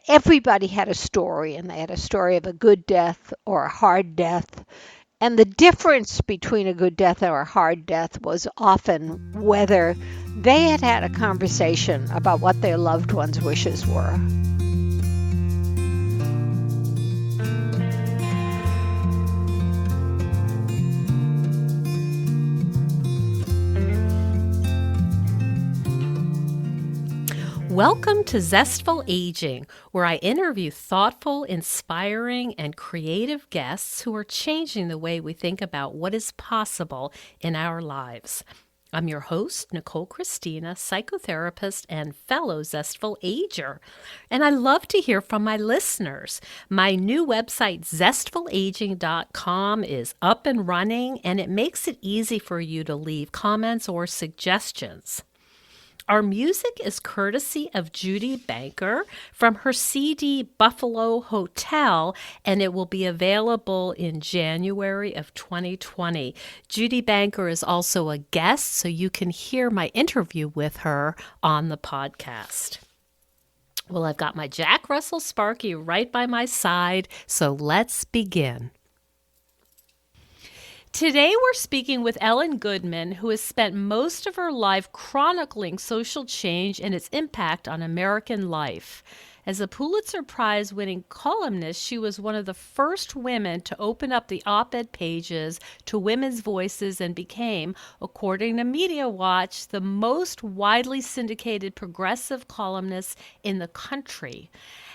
everybody had a story, and they had a story of a good death or a hard death. And the difference between a good death or a hard death was often whether they had had a conversation about what their loved one's wishes were. Welcome to Zestful Aging, where I interview thoughtful, inspiring, and creative guests who are changing the way we think about what is possible in our lives. I'm your host, Nicole Christina, psychotherapist and fellow Zestful Ager, and I love to hear from my listeners. My new website, zestfulaging.com, is up and running, and it makes it easy for you to leave comments or suggestions. Our music is courtesy of Judy Banker from her CD Buffalo Hotel, and it will be available in January of 2020. Judy Banker is also a guest, so you can hear my interview with her on the podcast. Well, I've got my Jack Russell Sparky right by my side, so let's begin. Today we're speaking with Ellen Goodman, who has spent most of her life chronicling social change and its impact on American life. As a Pulitzer Prize-winning columnist, she was one of the first women to open up the op-ed pages to women's voices and became, according to Media Watch, the most widely syndicated progressive columnist in the country.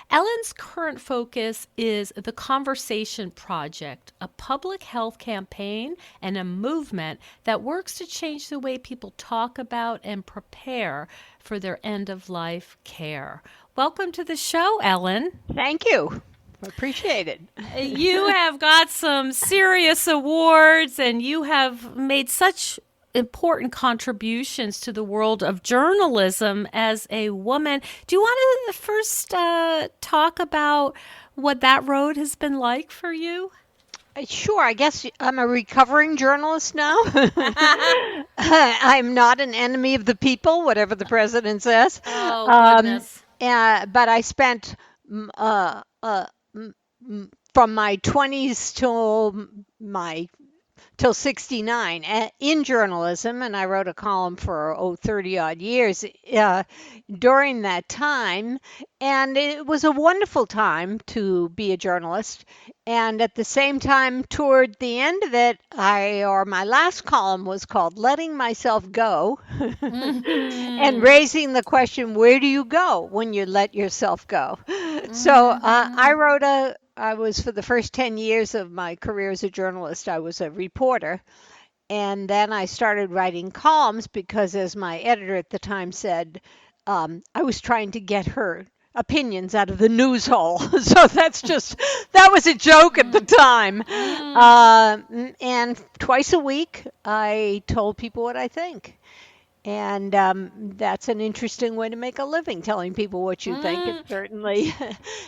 Ellen's current focus is the Conversation Project, a public health campaign and a movement that works to change the way people talk about and prepare for their end-of-life care. Welcome to the show, Ellen. Thank you. Appreciate it. You have got some serious awards, and you have made such important contributions to the world of journalism as a woman. Do you want to first talk about what that road has been like for you? Sure. I guess I'm a recovering journalist now. I'm not an enemy of the people, whatever the president says. Oh, goodness. But I spent from my 20s till 69 in journalism, and I wrote a column for 30 odd years during that time, and it was a wonderful time to be a journalist. And at the same time, toward the end of it, my last column was called Letting Myself Go, and raising the question, where do you go when you let yourself go? So I was, for the first 10 years of my career as a journalist, I was a reporter. And then I started writing columns because, as my editor at the time said, I was trying to get her opinions out of the news hole. So that was a joke at the time. And twice a week, I told people what I think. And that's an interesting way to make a living, telling people what you think. It certainly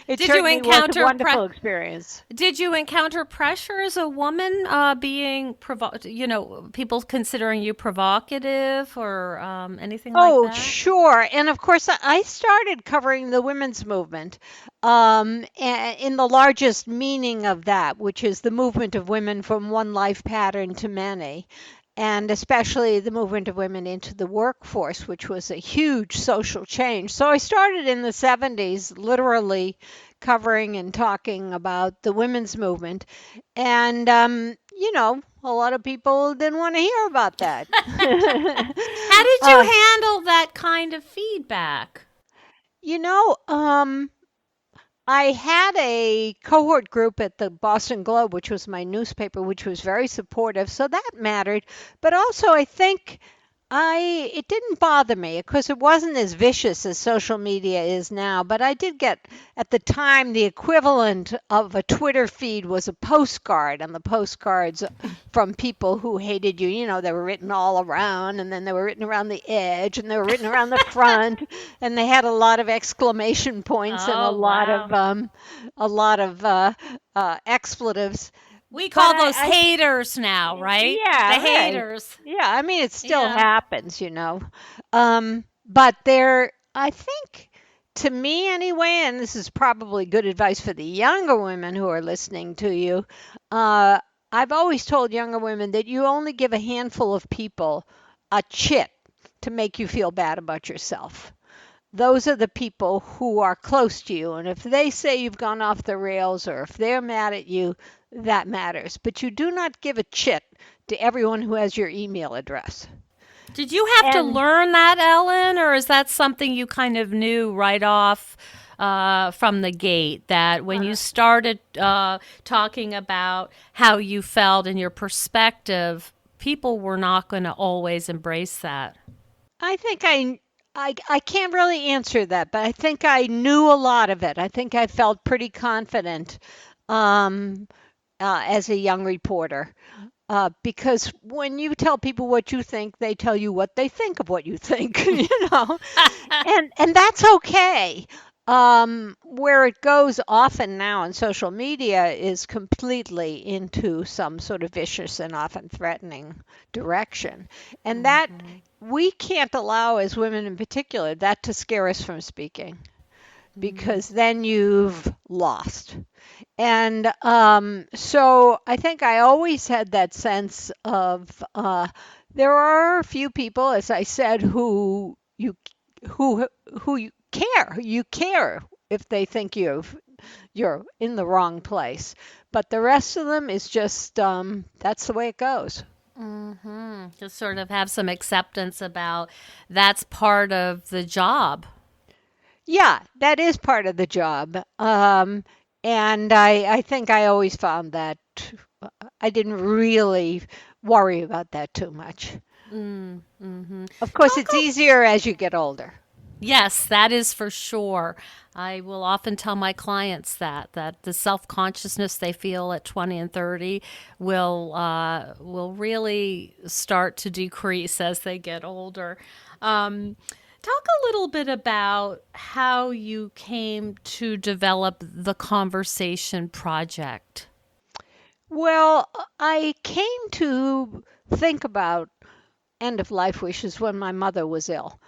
was a wonderful experience. Did you encounter pressure as a woman, being people considering you provocative or anything like that? Oh, sure. And of course, I started covering the women's movement in the largest meaning of that, which is the movement of women from one life pattern to many. And especially the movement of women into the workforce, which was a huge social change. So I started in the 70s, literally covering and talking about the women's movement. And, a lot of people didn't want to hear about that. How did you handle that kind of feedback? I had a cohort group at the Boston Globe, which was my newspaper, which was very supportive. So that mattered. But also, I think it didn't bother me because it wasn't as vicious as social media is now. But I did get, at the time, the equivalent of a Twitter feed was a postcard, and the postcards from people who hated you. They were written all around, and then they were written around the edge, and they were written around the front, and they had a lot of exclamation points and a lot of explatives. We call those haters now, right? Yeah, the haters. Yeah, I mean, it still happens, But I think to me anyway, and this is probably good advice for the younger women who are listening to you, uh, I've always told younger women that you only give a handful of people a chit to make you feel bad about yourself. Those are the people who are close to you. And if they say you've gone off the rails or if they're mad at you, that matters. But you do not give a chit to everyone who has your email address. Did you have to And learn that, Ellen, or is that something you kind of knew right off from the gate? That when you started talking about how you felt and your perspective, people were not going to always embrace that. I think I can't really answer that, but I think I knew a lot of it. I think I felt pretty confident um, as a young reporter. Because when you tell people what you think, they tell you what they think of what you think, and that's okay. Where it goes often now in social media is completely into some sort of vicious and often threatening direction, and that we can't allow, as women in particular, that to scare us from speaking, because then you've lost. And so I think I always had that sense of there are a few people, as I said, who who you care. You care if they think you're in the wrong place. But the rest of them is just that's the way it goes. Just sort of have some acceptance about that's part of the job. Yeah, that is part of the job. And I think I always found that I didn't really worry about that too much. Of course, Talk it's easier as you get older. Yes, that is for sure. I will often tell my clients that the self-consciousness they feel at 20 and 30 will really start to decrease as they get older. Talk a little bit about how you came to develop the Conversation Project. Well, I came to think about end of life wishes when my mother was ill.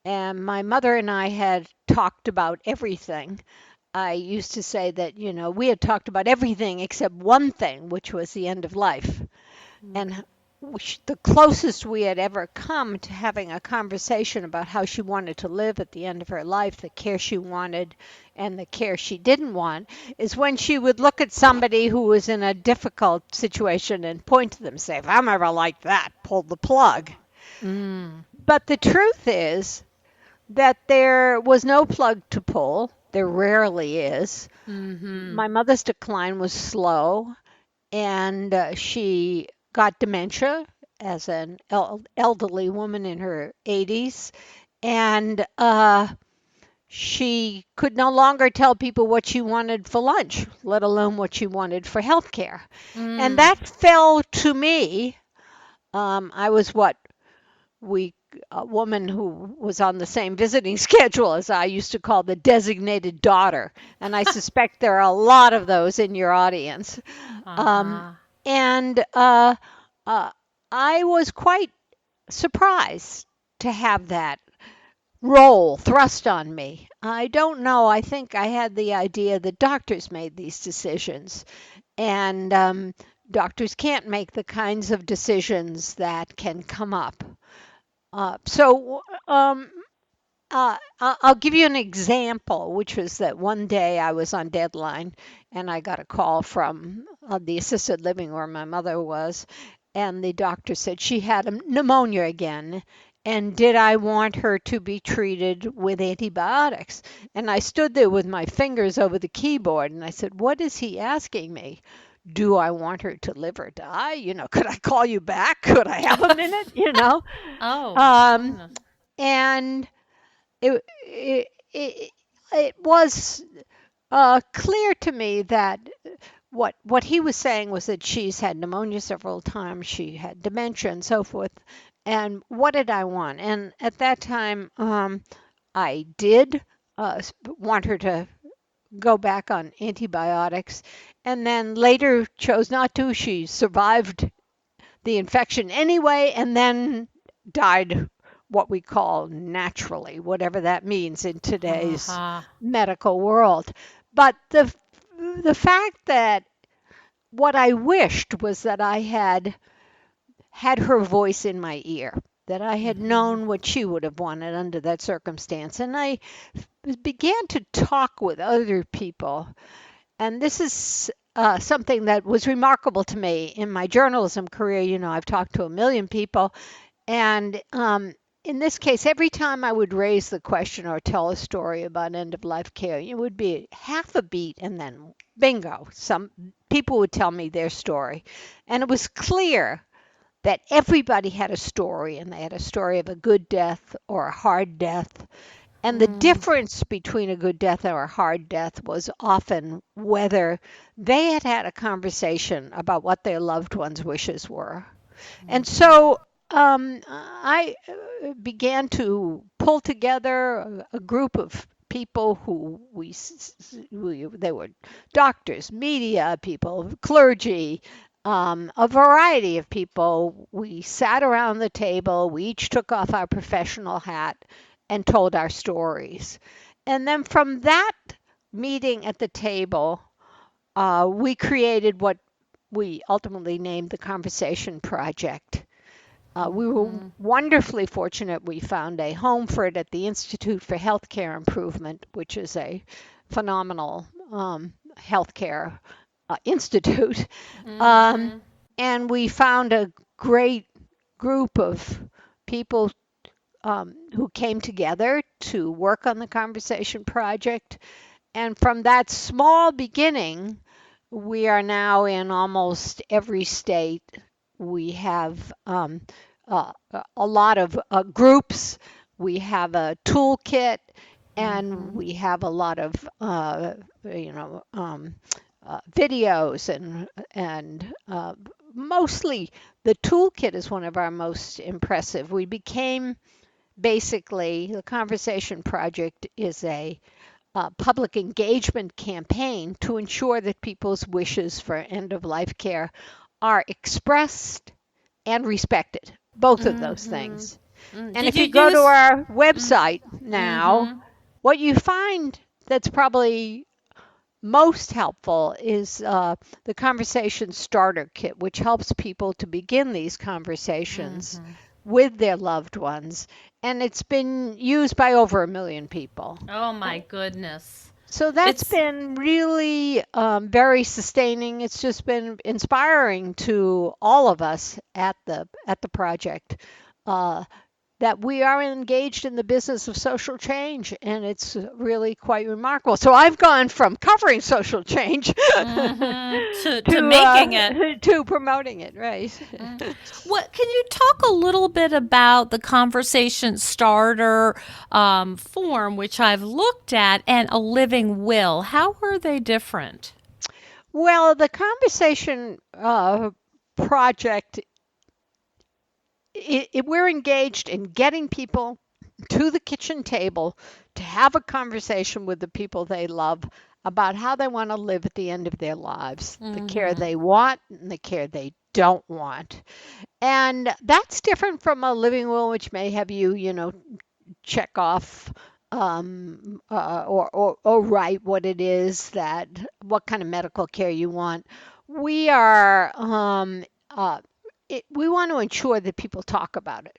And my mother and I had talked about everything. I used to say that, we had talked about everything except one thing, which was the end of life. And the closest we had ever come to having a conversation about how she wanted to live at the end of her life, the care she wanted and the care she didn't want, is when she would look at somebody who was in a difficult situation and point to them and say, if I'm ever like that, pull the plug. But the truth is that there was no plug to pull. There rarely is. My mother's decline was slow, and she got dementia as an elderly woman in her 80s. And she could no longer tell people what she wanted for lunch, let alone what she wanted for health care. And that fell to me. I was what we a woman who was on the same visiting schedule as I used to call the designated daughter, and I suspect there are a lot of those in your audience. Um, Uh-huh. and uh, I was quite surprised to have that role thrust on me. I don't know. I think I had the idea that doctors made these decisions, and doctors can't make the kinds of decisions that can come up. So I'll give you an example, which was that one day I was on deadline and I got a call from the assisted living where my mother was, and the doctor said she had pneumonia again. And did I want her to be treated with antibiotics? And I stood there with my fingers over the keyboard and I said, what is he asking me? Do I want her to live or die? Could I call you back? Could I have a minute? Oh, Um, goodness. and it was clear to me that what he was saying was that she's had pneumonia several times, she had dementia and so forth. And what did I want? And at that time, I did want her to go back on antibiotics, and then later chose not to. She survived the infection anyway, and then died what we call naturally, whatever that means in today's Uh-huh. medical world. But the fact that what I wished was that I had her voice in my ear, that I had known what she would have wanted under that circumstance. And I began to talk with other people. And this is something that was remarkable to me in my journalism career. I've talked to a million people. And in this case, every time I would raise the question or tell a story about end of life care, it would be half a beat and then bingo, some people would tell me their story. And it was clear that everybody had a story, and they had a story of a good death or a hard death. And the difference between a good death or a hard death was often whether they had had a conversation about what their loved one's wishes were. And so I began to pull together a group of people who they were doctors, media people, clergy, a variety of people. We sat around the table. We each took off our professional hat and told our stories. And then from that meeting at the table, we created what we ultimately named the Conversation Project. We were wonderfully fortunate. We found a home for it at the Institute for Healthcare Improvement, which is a phenomenal healthcare institute. Um, and we found a great group of people who came together to work on the Conversation Project. And from that small beginning, we are now in almost every state. We have a lot of groups. We have a toolkit, and we have a lot of you know videos and mostly the toolkit is one of our most impressive. We became basically the Conversation Project is a public engagement campaign to ensure that people's wishes for end of life care are expressed and respected, both of those things. And Did if you you go to use? our website now, what you find that's probably most helpful is the conversation starter kit, which helps people to begin these conversations with their loved ones. And it's been used by over 1 million people. Oh my goodness. So that's It's been really very sustaining. It's just been inspiring to all of us at the project uh, that we are engaged in the business of social change, and it's really quite remarkable. So I've gone from covering social change to making it. to promoting it, right? What can you talk a little bit about the conversation starter form, which I've looked at, and a living will? How are they different? Well, the conversation project, we're engaged in getting people to the kitchen table to have a conversation with the people they love about how they want to live at the end of their lives, the care they want and the care they don't want. And that's different from a living will, which may have you check off or write what it is that, what kind of medical care you want. We are, we want to ensure that people talk about it.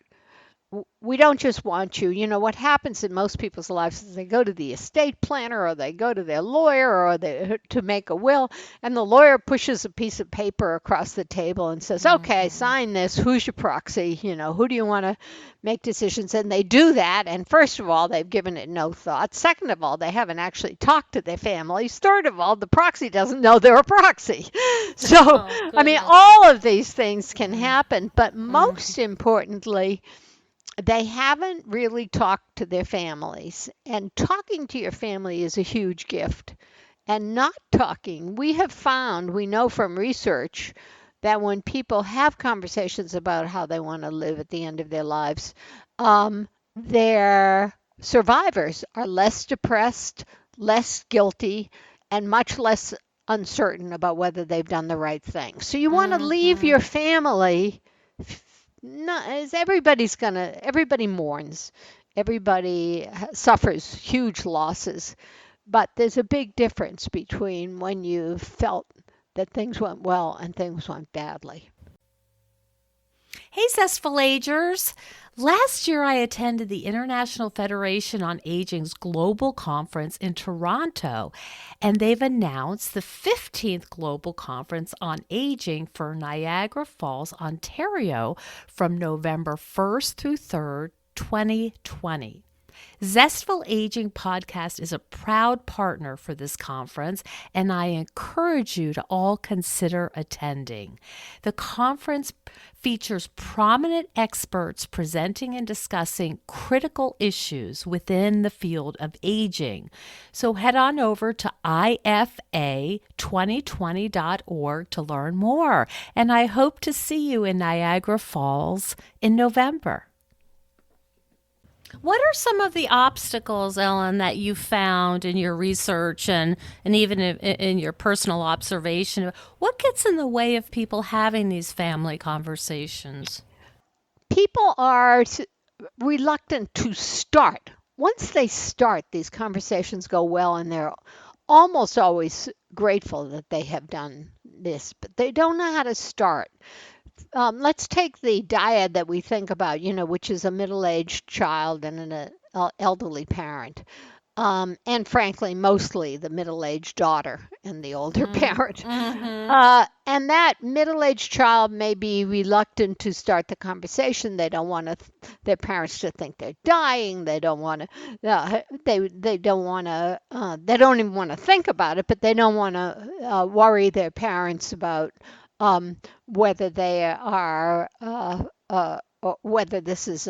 We don't just want you. What happens in most people's lives is they go to the estate planner or they go to their lawyer or they to make a will, and the lawyer pushes a piece of paper across the table and says, "Okay, sign this. Who's your proxy? Who do you want to make decisions?" And they do that. And first of all, they've given it no thought. Second of all, they haven't actually talked to their families. Third of all, the proxy doesn't know they're a proxy. So, Oh I mean, goodness. all of these things can happen, but most importantly, they haven't really talked to their families. And talking to your family is a huge gift. And not talking, we have found, we know from research, that when people have conversations about how they want to live at the end of their lives, their survivors are less depressed, less guilty, and much less uncertain about whether they've done the right thing. So you want to leave your family not is everybody mourns. Everybody suffers huge losses. But there's a big difference between when you felt that things went well and things went badly. Hey, Zestful Agers. Last year, I attended the International Federation on Aging's global conference in Toronto, and they've announced the 15th Global Conference on Aging for Niagara Falls, Ontario, from November 1st through 3rd, 2020. Zestful Aging Podcast is a proud partner for this conference, and I encourage you to all consider attending. The conference features prominent experts presenting and discussing critical issues within the field of aging. So head on over to ifa2020.org to learn more, and I hope to see you in Niagara Falls in November. What are some of the obstacles, Ellen, that you found in your research and even in your personal observation? What gets in the way of people having these family conversations? People are reluctant to start. Once they start, these conversations go well, and they're almost always grateful that they have done this, but they don't know how to start. Let's take the dyad that we think about, which is a middle-aged child and an elderly parent. And frankly, mostly the middle-aged daughter and the older parent. And that middle-aged child may be reluctant to start the conversation. They don't want their parents to think they're dying. They don't want to. They don't want to. They don't even want to think about it. But they don't want to worry their parents about whether they are whether this is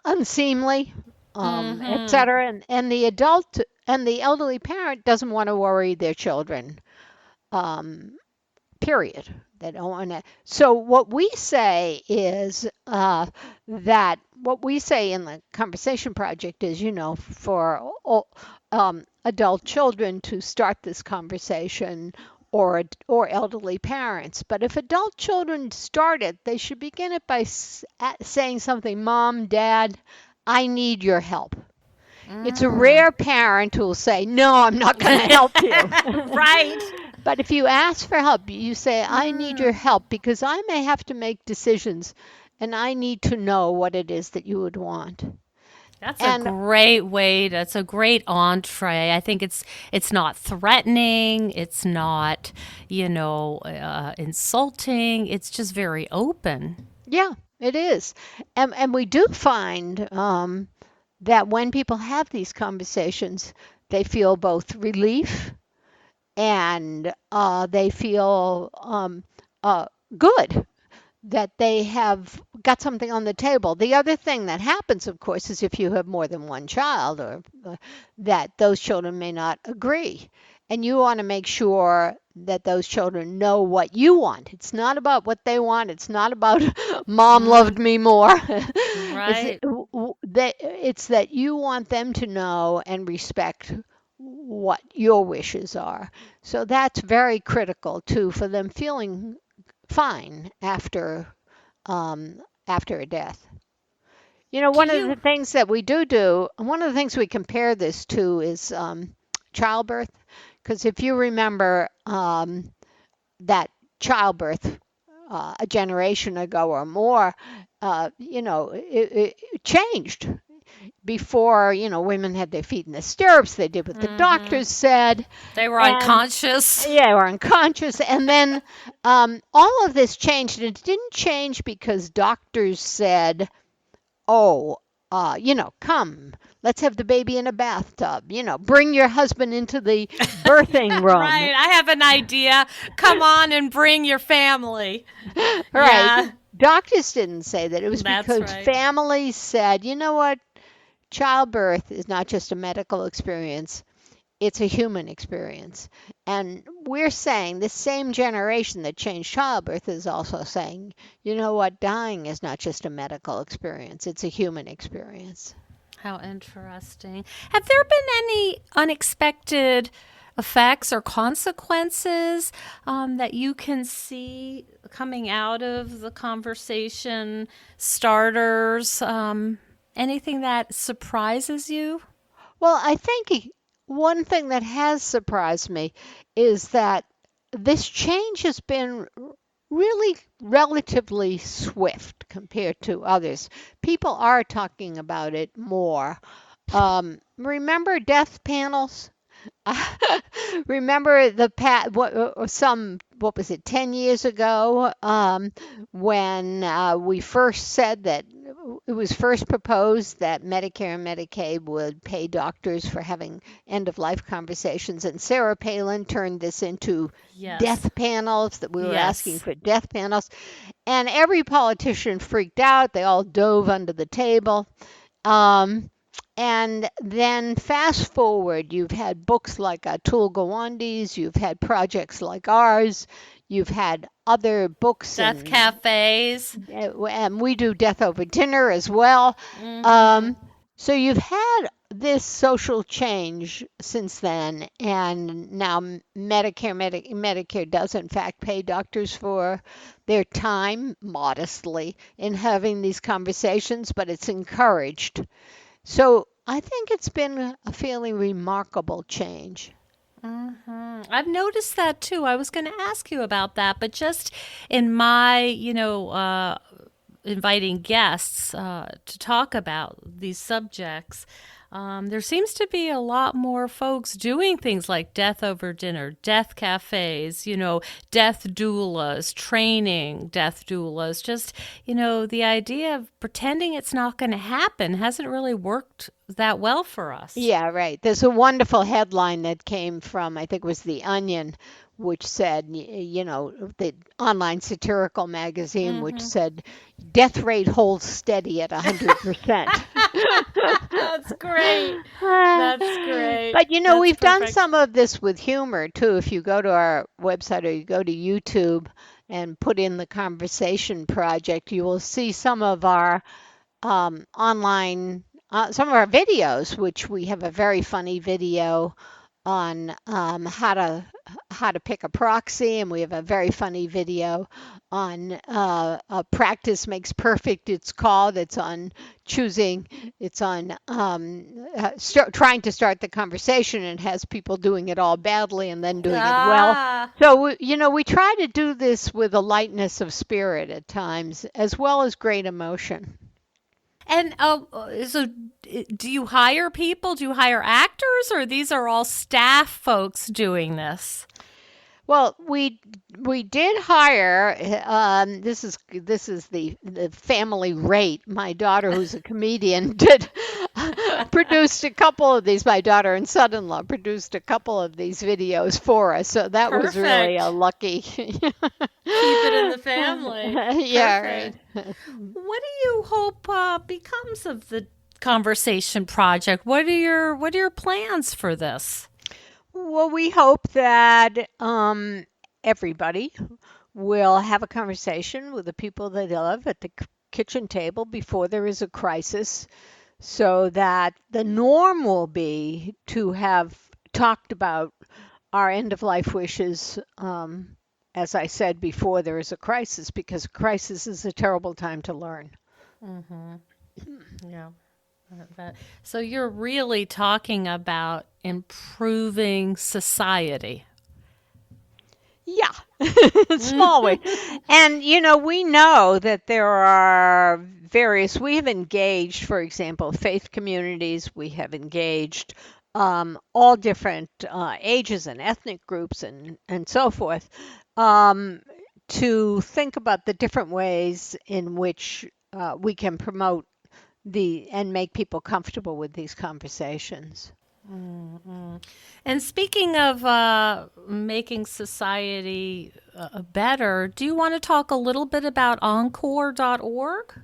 unseemly, etc. And the adult and the elderly parent doesn't want to worry their children. Period. They don't want to. So what we say is that what we say in the Conversation Project is, for adult children to start this conversation or elderly parents. But if adult children start it, they should begin it by saying something, Mom, Dad, I need your help. It's a rare parent who will say, No, I'm not going to help you. Right. But if you ask for help, you say, I need your help because I may have to make decisions and I need to know what it is that you would want. That's a great way. That's a great entree. I think it's not threatening. It's not, insulting. It's just very open. Yeah, it is. And we do find that when people have these conversations, they feel both relief and they feel good that they have got something on the table. The other thing that happens, of course, is if you have more than one child, or that those children may not agree. And you want to make sure that those children know what you want. It's not about what they want. It's not about Mom loved me more. Right. It's that you want them to know and respect what your wishes are. So that's very critical too for them feeling fine after a death. Do One of the you? things that we do, one of the things we compare this to is childbirth, because if you remember that childbirth a generation ago or more, it changed. Before, women had their feet in the stirrups, they did what the doctors said. They were And unconscious. yeah, we're unconscious. And then all of this changed. And it didn't change because doctors said, oh, come, let's have the baby in a bathtub. Bring your husband into the birthing room. Right. I have an idea. Come on and bring your family. Right. Yeah. Doctors didn't say that. It was That's because right. families said, you know what? Childbirth is not just a medical experience. It's a human experience. And we're saying this same generation that changed childbirth is also saying, you know what, dying is not just a medical experience, it's a human experience. How interesting. Have there been any unexpected effects or consequences that you can see coming out of the conversation starters? Anything that surprises you? Well, I think one thing that has surprised me is that this change has been really relatively swift compared to others. People are talking about it more. Remember death panels? Remember what was it, 10 years ago, when we first said that it was first proposed that Medicare and Medicaid would pay doctors for having end of life conversations, and Sarah Palin turned this into Yes. death panels, that we were asking Yes. for death panels, and every politician freaked out. They all dove under the table. Um, and then fast forward, you've had books like Atul Gawande's, you've had projects like ours, you've had other books, Death and cafes. we do Death Over Dinner as well. Mm-hmm. Um, so you've had this social change since then, and now Medicare does in fact pay doctors for their time modestly in having these conversations, but it's encouraged. So I think it's been a fairly remarkable change. I've noticed that too. I was going to ask you about that, but just in my, inviting guests to talk about these subjects, there seems to be a lot more folks doing things like death over dinner, death cafes, death doulas, training death doulas. Just, the idea of pretending it's not going to happen hasn't really worked that well for us. Yeah, right. There's a wonderful headline that came from, I think it was The Onion, which said, the online satirical magazine, which said, death rate holds steady at 100%. That's great. That's great. But That's we've done perfect. some of this with humor too. If you go to our website or you go to YouTube and put in the conversation project, you will see some of our videos, which we have a very funny video on how to pick a proxy, and we have a very funny video on practice makes perfect. It's called. It's on choosing. It's on trying to start the conversation, and has people doing it all badly and then doing it well. Ah. So we try to do this with a lightness of spirit at times, as well as great emotion. And so, do you hire people? Do you hire actors, or these are all staff folks doing this? Well, we did hire. This is the family rate. My daughter, who's a comedian, did produced a couple of these. My daughter and son-in-law produced a couple of these videos for us. So that was really a Perfect. lucky. Keep it in the family. Yeah, right. Perfect. What do you hope becomes of the conversation project? What are your plans for this? Well, we hope that everybody will have a conversation with the people they love at the kitchen table before there is a crisis, so that the norm will be to have talked about our end of life wishes, as I said, before there is a crisis, because a crisis is a terrible time to learn. Yeah. So you're really talking about improving society. Yeah, small way. And, we know that there are we have engaged, for example, faith communities, we have engaged all different ages and ethnic groups and so forth, um, to think about the different ways in which we can promote and make people comfortable with these conversations. And speaking of making society better, do you want to talk a little bit about encore.org?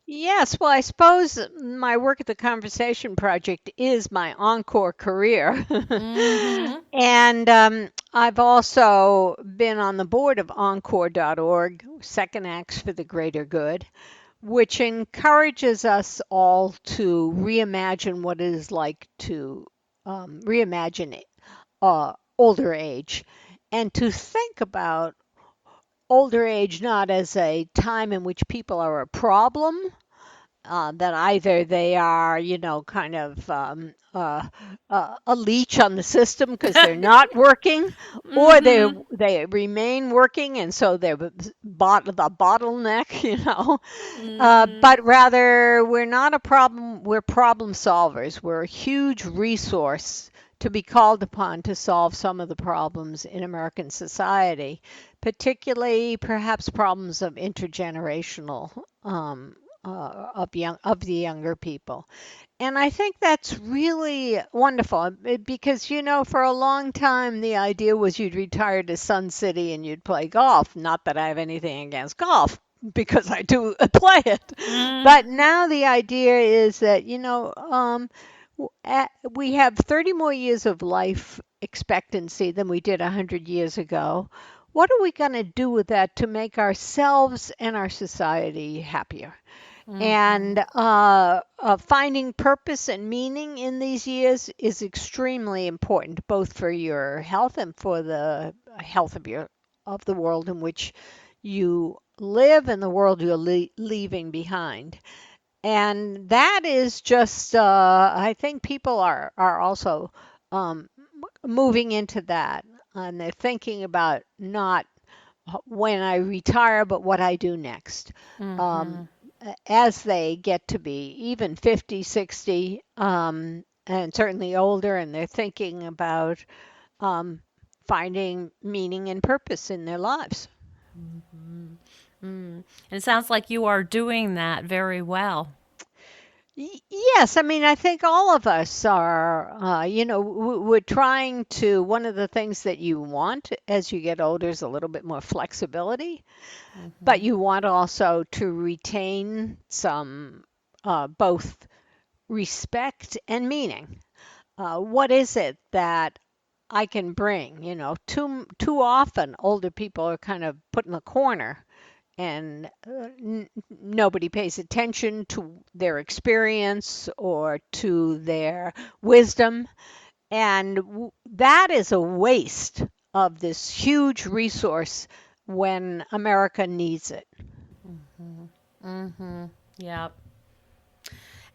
Yes, well, I suppose my work at the Conversation Project is my encore career. Mm-hmm. And I've also been on the board of encore.org, Second Acts for the Greater Good, which encourages us all to reimagine what it is like to reimagine older age, and to think about older age not as a time in which people are a problem, that either they are, kind of a leech on the system because they're not working, or Mm-hmm. they remain working, and so they're the bottleneck, Mm-hmm. but rather we're not a problem. We're problem solvers. We're a huge resource to be called upon to solve some of the problems in American society, particularly perhaps problems of intergenerational of the younger people. And I think that's really wonderful because, for a long time, the idea was you'd retire to Sun City and you'd play golf. Not that I have anything against golf because I do play it. Mm-hmm. But now the idea is that, we have 30 more years of life expectancy than we did 100 years ago. What are we going to do with that to make ourselves and our society happier? Mm-hmm. And finding purpose and meaning in these years is extremely important, both for your health and for the health of the world in which you live and the world you're leaving behind. And that is just, I think people are also um, moving into that, and they're thinking about not when I retire, but what I do next. Um, Mm-hmm. as they get to be even 50, 60, and certainly older, and they're thinking about um, finding meaning and purpose in their lives. Mm-hmm. Mm. It sounds like you are doing that very well. Yes, I mean, I think all of us are, we're trying to, one of the things that you want as you get older is a little bit more flexibility, but Mm-hmm. you want also to retain some both respect and meaning. What is it that I can bring? Too often older people are kind of put in the corner and nobody pays attention to their experience or to their wisdom. And that is a waste of this huge resource when America needs it. Mm-hmm. Mm-hmm. Yep.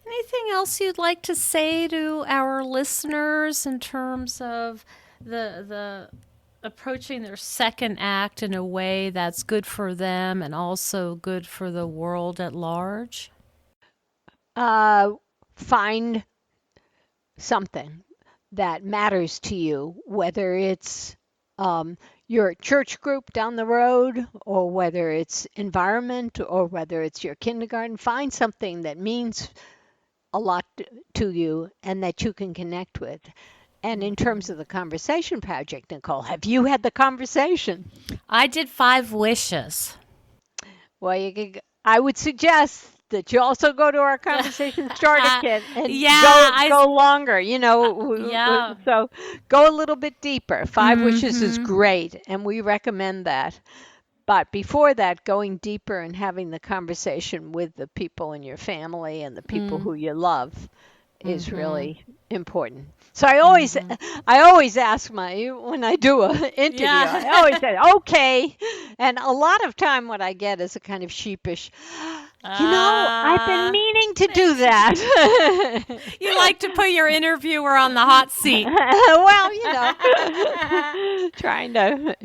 Anything else you'd like to say to our listeners in terms of the approaching their second act in a way that's good for them and also good for the world at large? Uh, find something that matters to you, whether it's um, your church group down the road, or whether it's environment, or whether it's your kindergarten. Find something that means a lot to you and that you can connect with. And in terms of the conversation project, Nicole, have you had the conversation? I did 5 wishes. Well, I would suggest that you also go to our conversation starter kit and Yeah, go longer. yeah. So go a little bit deeper. 5 wishes is Mm-hmm. great, and we recommend that. But before that, going deeper and having the conversation with the people in your family and the people Mm, who you love is mm-hmm. really important. So I always Mm-hmm. I always ask my when I do an interview, I always Yeah. say, okay. And a lot of time what I get is a kind of sheepish, I've been Ah, meaning to do it's that. you like to put your interviewer on the hot seat. Well, trying to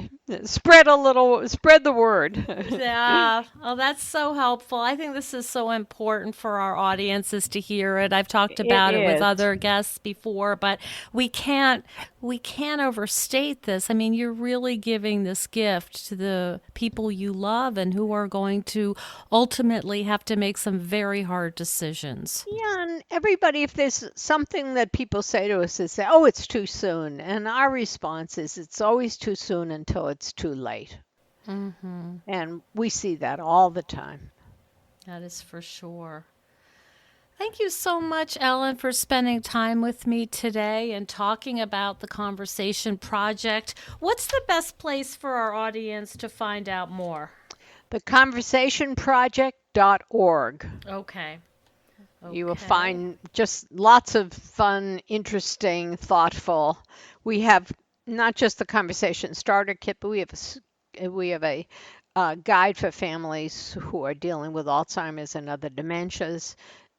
spread the word. Yeah. Oh, that's so helpful. I think this is so important for our audiences to hear it. I've talked It about it with is. other guests before, but we can't overstate this. I mean, you're really giving this gift to the people you love and who are going to ultimately have to make some very hard decisions. Yeah, and everybody, if there's something that people say to us, is say, "Oh, it's too soon," and our response is, "It's always too soon until it's too late," Mhm. and we see that all the time. That is for sure. Thank you so much, Ellen, for spending time with me today and talking about the Conversation Project. What's the best place for our audience to find out more? Theconversationproject.org. Okay. You will Okay. find just lots of fun, interesting, thoughtful. We have not just the conversation starter kit, but we have a guide for families who are dealing with Alzheimer's and other dementias,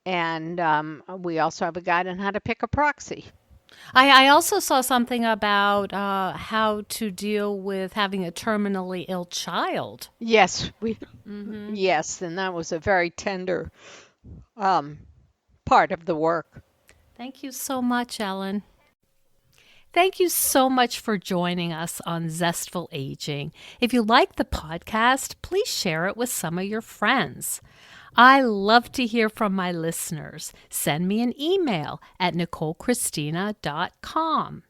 and we also have a guide on how to pick a proxy. I also saw something about how to deal with having a terminally ill child. Yes, Hmm. yes, and that was a very tender um, part of the work. Thank you so much, Ellen. Thank you so much for joining us on Zestful Aging. If you like the podcast, please share it with some of your friends. I love to hear from my listeners. Send me an email at nicolechristina.com.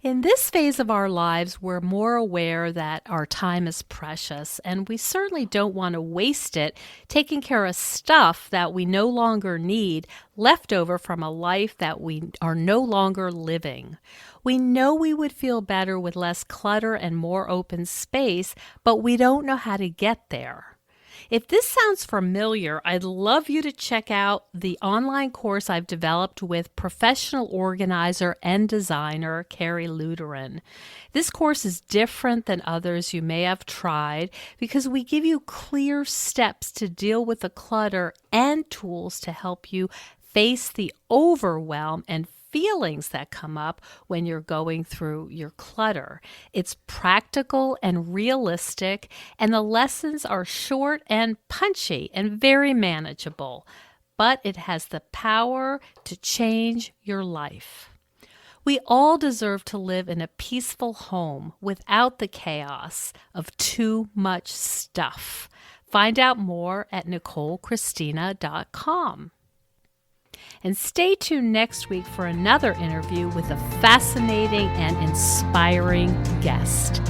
In this phase of our lives, we're more aware that our time is precious, and we certainly don't want to waste it taking care of stuff that we no longer need, left over from a life that we are no longer living. We know we would feel better with less clutter and more open space, but we don't know how to get there. If this sounds familiar, I'd love you to check out the online course I've developed with professional organizer and designer Carrie Luderin. This course is different than others you may have tried because we give you clear steps to deal with the clutter and tools to help you face the overwhelm and feelings that come up when you're going through your clutter. It's practical and realistic, and the lessons are short and punchy and very manageable, but it has the power to change your life. We all deserve to live in a peaceful home without the chaos of too much stuff. Find out more at nicolechristina.com. And stay tuned next week for another interview with a fascinating and inspiring guest.